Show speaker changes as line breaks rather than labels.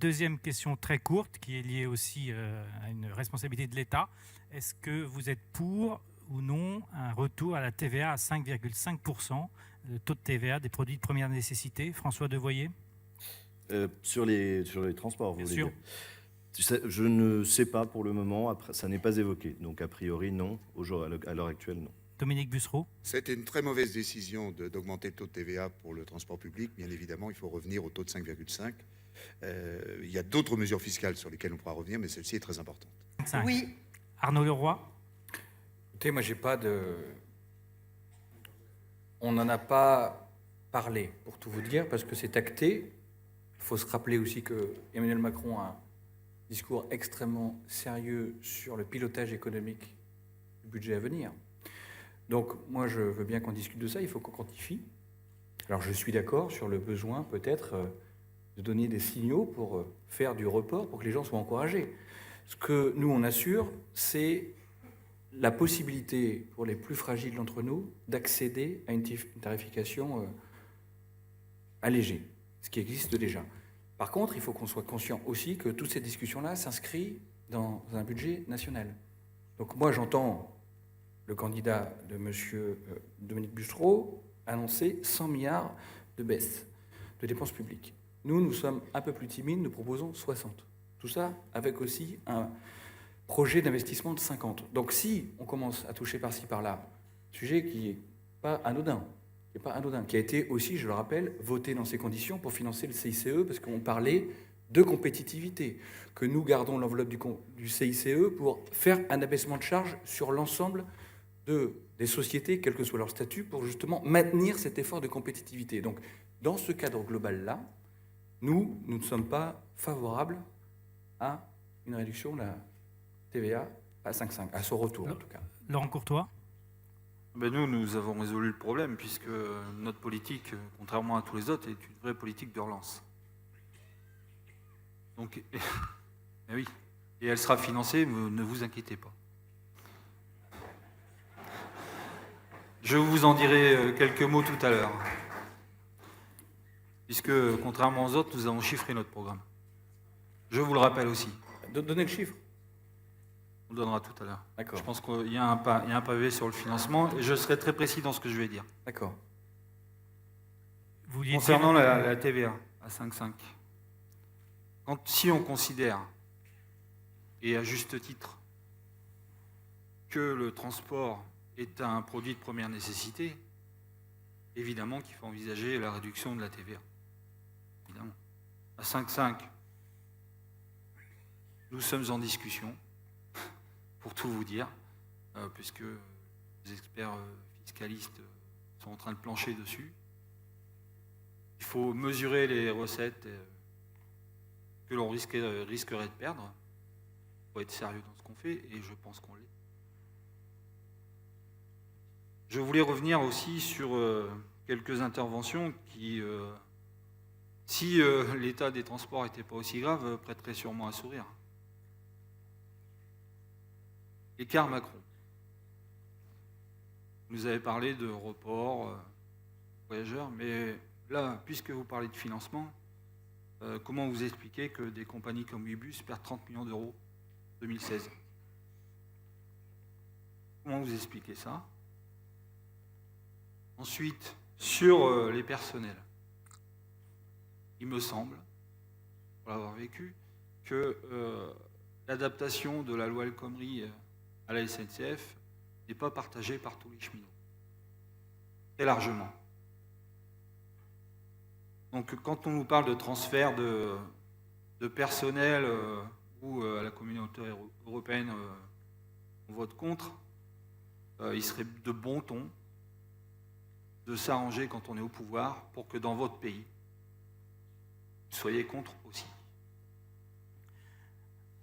deuxième question très courte qui est liée aussi à une responsabilité de l'État. Est-ce que vous êtes pour ou non un retour à la TVA à 5,5%, le taux de TVA des produits de première nécessité? François Devoyer.
Sur les transports, vous
Bien
voulez
sûr.
dire. Je ne sais pas pour le moment, après, ça n'est pas évoqué. Donc a priori, non. À l'heure actuelle, non.
Dominique Bussereau.
C'était une très mauvaise décision d'augmenter le taux de TVA pour le transport public. Bien évidemment, il faut revenir au taux de 5,5. Il y a d'autres mesures fiscales sur lesquelles on pourra revenir, mais celle-ci est très importante.
5.
Oui.
Arnaud Leroy.
Écoutez, moi, j'ai pas de... On n'en a pas parlé, pour tout vous dire, parce que c'est acté. Il faut se rappeler aussi que Emmanuel Macron a un discours extrêmement sérieux sur le pilotage économique du budget à venir. Donc, moi, je veux bien qu'on discute de ça, il faut qu'on quantifie. Alors, je suis d'accord sur le besoin, peut-être, de donner des signaux pour faire du report, pour que les gens soient encouragés. Ce que nous, on assure, c'est la possibilité pour les plus fragiles d'entre nous d'accéder à une tarification allégée, ce qui existe déjà. Par contre, il faut qu'on soit conscient aussi que toutes ces discussions-là s'inscrivent dans un budget national. Donc moi, j'entends le candidat de M. Dominique Bussereau annoncer 100 milliards de baisse de dépenses publiques. Nous sommes un peu plus timides, nous proposons 60. Tout ça avec aussi un projet d'investissement de 50. Donc si on commence à toucher par-ci, par-là, sujet qui n'est pas anodin, qui a été aussi, je le rappelle, voté dans ces conditions pour financer le CICE, parce qu'on parlait de compétitivité, que nous gardons l'enveloppe du CICE pour faire un abaissement de charges sur l'ensemble des sociétés, quel que soit leur statut, pour justement maintenir cet effort de compétitivité. Donc, dans ce cadre global-là, nous ne sommes pas favorables à une réduction de la TVA à 5,5, à son retour en tout cas.
Laurent Courtois.
Ben nous avons résolu le problème, puisque notre politique, contrairement à tous les autres, est une vraie politique de relance. Donc, oui, et elle sera financée, ne vous inquiétez pas. Je vous en dirai quelques mots tout à l'heure, puisque, contrairement aux autres, nous avons chiffré notre programme. Je vous le rappelle aussi.
Donnez le chiffre.
On le donnera tout à l'heure.
D'accord.
Je pense qu'il y a un pavé sur le financement, et je serai très précis dans ce que je vais dire.
D'accord.
Concernant la TVA à 5,5, si on considère, et à juste titre, que le transport est un produit de première nécessité, évidemment qu'il faut envisager la réduction de la TVA. Évidemment. À 5,5, nous sommes en discussion, pour tout vous dire, puisque les experts fiscalistes sont en train de plancher dessus. Il faut mesurer les recettes que l'on risquerait de perdre. Il faut être sérieux dans ce qu'on fait, et je pense qu'on l'est. Je voulais revenir aussi sur quelques interventions qui, si l'état des transports n'était pas aussi grave, prêteraient sûrement un sourire. Écart Macron. Vous avez parlé de report, voyageurs, mais là, puisque vous parlez de financement, comment vous expliquez que des compagnies comme Ouibus perdent 30 millions d'euros en 2016 ? Comment vous expliquez ça ? Ensuite, sur les personnels, il me semble, pour l'avoir vécu, que l'adaptation de la loi El Khomri à la SNCF n'est pas partagée par tous les cheminots, très largement. Donc quand on nous parle de transfert de personnel ou à la communauté européenne on vote contre, il serait de bon ton de s'arranger quand on est au pouvoir pour que dans votre pays, vous soyez contre aussi.